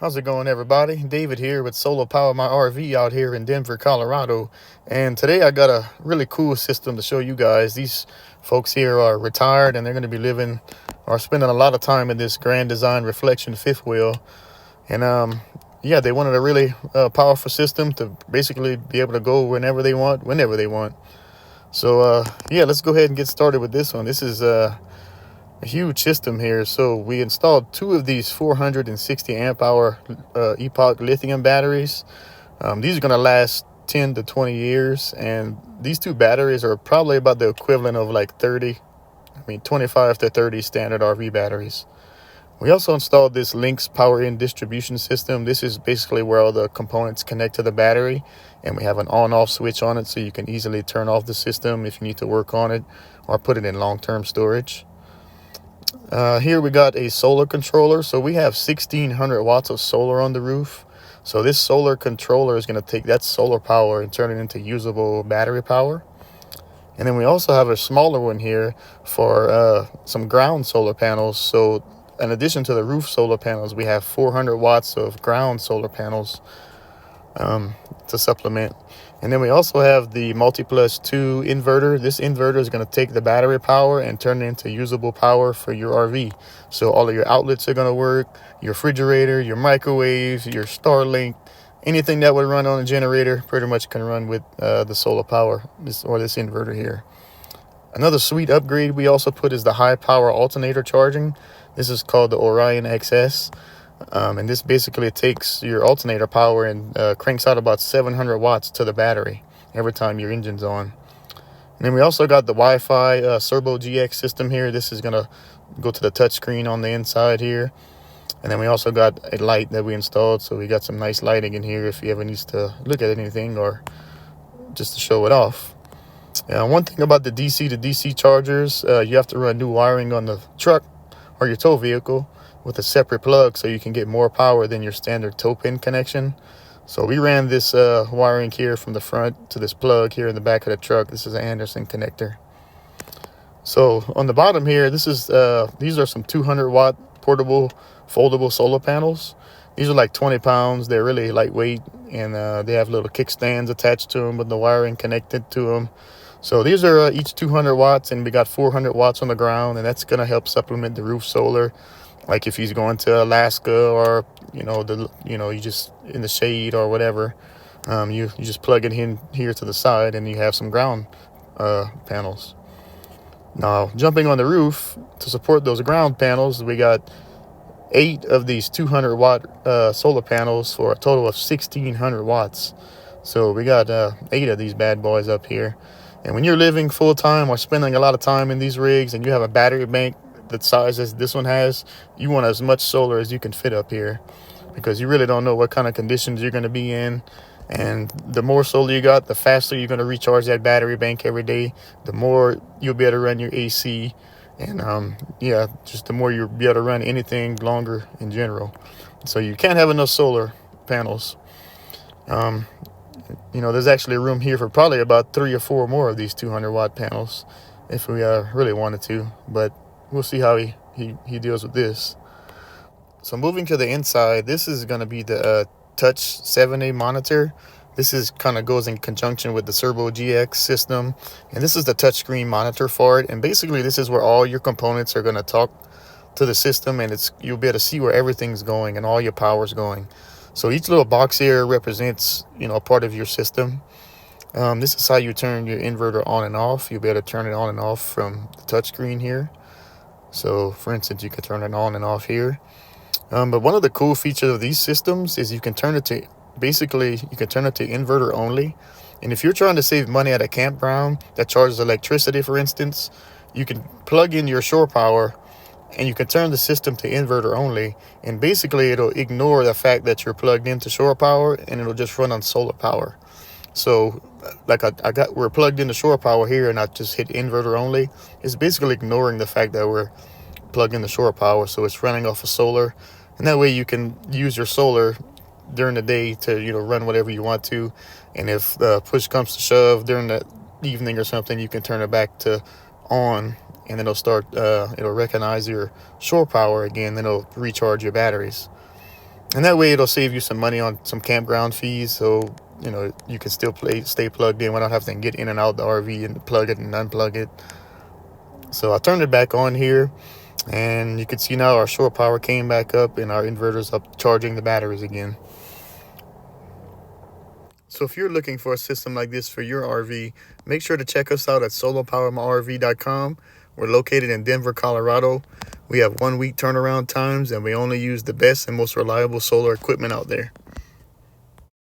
How's it going, everybody? David here with Solar Power My RV out here in Denver, Colorado. And today I got a really cool system to show you guys. These folks here are retired and they're going to be living or spending a lot of time in this Grand Design Reflection fifth wheel. And yeah, they wanted a really powerful system to basically be able to go whenever they want, whenever they want. So yeah, let's go ahead and get started with this one. This is a huge system here. So we installed two of these 460 amp hour Epoch lithium batteries. These are going to last 10 to 20 years, and these two batteries are probably about the equivalent of like 25 to 30 standard RV batteries. We also installed this Lynx power in distribution system. This is basically where all the components connect to the battery, and we have an on-off switch on it so you can easily turn off the system if you need to work on it or put it in long-term storage. Here we got a solar controller. So we have 1600 watts of solar on the roof. So this solar controller is going to take that solar power and turn it into usable battery power. And then we also have a smaller one here for some ground solar panels. So in addition to the roof solar panels, we have 400 watts of ground solar panels to supplement. And then we also have the MultiPlus 2 inverter. This inverter is going to take the battery power and turn it into usable power for your RV. So all of your outlets are going to work, your refrigerator, your microwaves, your Starlink, anything that would run on a generator pretty much can run with the solar power, this inverter here. Another sweet upgrade we also put is the high power alternator charging. This is called the Orion XS. And this basically takes your alternator power and cranks out about 700 watts to the battery every time your engine's on. And then we also got the Wi-Fi Servo GX system here. This is going to go to the touch screen on the inside here. And then we also got a light that we installed. So we got some nice lighting in here if you ever needs to look at anything or just to show it off. One thing about the DC to DC chargers, you have to run new wiring on the truck or your tow vehicle with a separate plug so you can get more power than your standard tow pin connection. So we ran this wiring here from the front to this plug here in the back of the truck. This is an Anderson connector. So on the bottom here, these are some 200 watt portable foldable solar panels. These are like 20 pounds. They're really lightweight, and they have little kickstands attached to them with the wiring connected to them. So these are each 200 watts, and we got 400 watts on the ground, and that's going to help supplement the roof solar. Like if he's going to Alaska or, you just in the shade or whatever, you just plug it in here to the side and you have some ground panels. Now, jumping on the roof to support those ground panels, we got 8 of these 200 watt solar panels for a total of 1600 watts. So we got 8 of these bad boys up here. And when you're living full time or spending a lot of time in these rigs and you have a battery bank the size as this one has, you want as much solar as you can fit up here, because you really don't know what kind of conditions you're going to be in. And the more solar you got, the faster you're going to recharge that battery bank every day, the more you'll be able to run your AC, and yeah, just the more you'll be able to run anything longer in general. So you can't have enough solar panels. There's actually room here for probably about 3 or 4 more of these 200 watt panels if we really wanted to, but we'll see how he deals with this. So moving to the inside, this is going to be the Touch 7A monitor. This is kind of goes in conjunction with the Servo GX system, and this is the touchscreen monitor for it. And basically, this is where all your components are going to talk to the system, and you'll be able to see where everything's going and all your power's going. So each little box here represents, part of your system. This is how you turn your inverter on and off. You'll be able to turn it on and off from the touchscreen here. So for instance, you can turn it on and off here. But one of the cool features of these systems is you can turn it to inverter only. And if you're trying to save money at a campground that charges electricity, for instance, you can plug in your shore power and you can turn the system to inverter only. And basically it'll ignore the fact that you're plugged into shore power, and it'll just run on solar power. So like we're plugged into shore power here, and I just hit inverter only. It's basically ignoring the fact that we're plugged into shore power, so it's running off of solar. And that way you can use your solar during the day to run whatever you want to. And if push comes to shove during the evening or something, you can turn it back to on, and then it'll recognize your shore power again, then it'll recharge your batteries. And that way it'll save you some money on some campground fees, so you know you can still stay plugged in without having to get in and out the RV and plug it and unplug it. So I turned it back on here, and you can see now our shore power came back up and our inverter's up charging the batteries again. So if you're looking for a system like this for your RV, make sure to check us out at solopowermyrv.com. We're located in Denver, Colorado. We have 1 week turnaround times, and we only use the best and most reliable solar equipment out there.